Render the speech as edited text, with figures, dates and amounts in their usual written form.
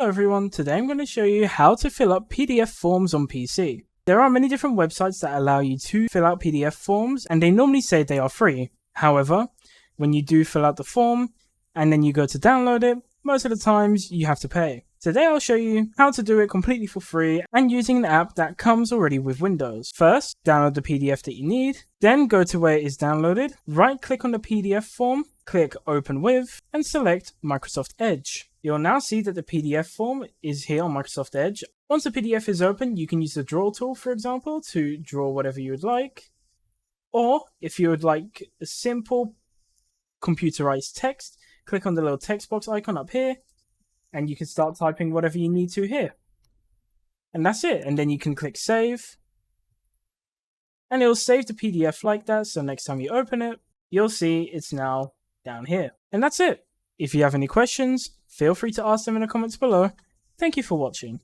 Hello everyone, today I'm going to show you how to fill up PDF forms on PC. There are many different websites that allow you to fill out PDF forms and they normally say they are free. However, when you do fill out the form and then you go to download it, most of the times you have to pay. Today I'll show you how to do it completely for free and using the app that comes already with Windows. First, download the PDF that you need, then go to where it is downloaded, right click on the PDF form, click Open With, and select Microsoft Edge. You'll now see that the PDF form is here on Microsoft Edge. Once the PDF is open, you can use the draw tool, for example, to draw whatever you would like. Or if you would like a simple computerized text, click on the little text box icon up here, and you can start typing whatever you need to here. And that's it. And then you can click save. And it'll save the PDF like that, so next time you open it, you'll see it's now down here. And that's it. If you have any questions, feel free to ask them in the comments below. Thank you for watching.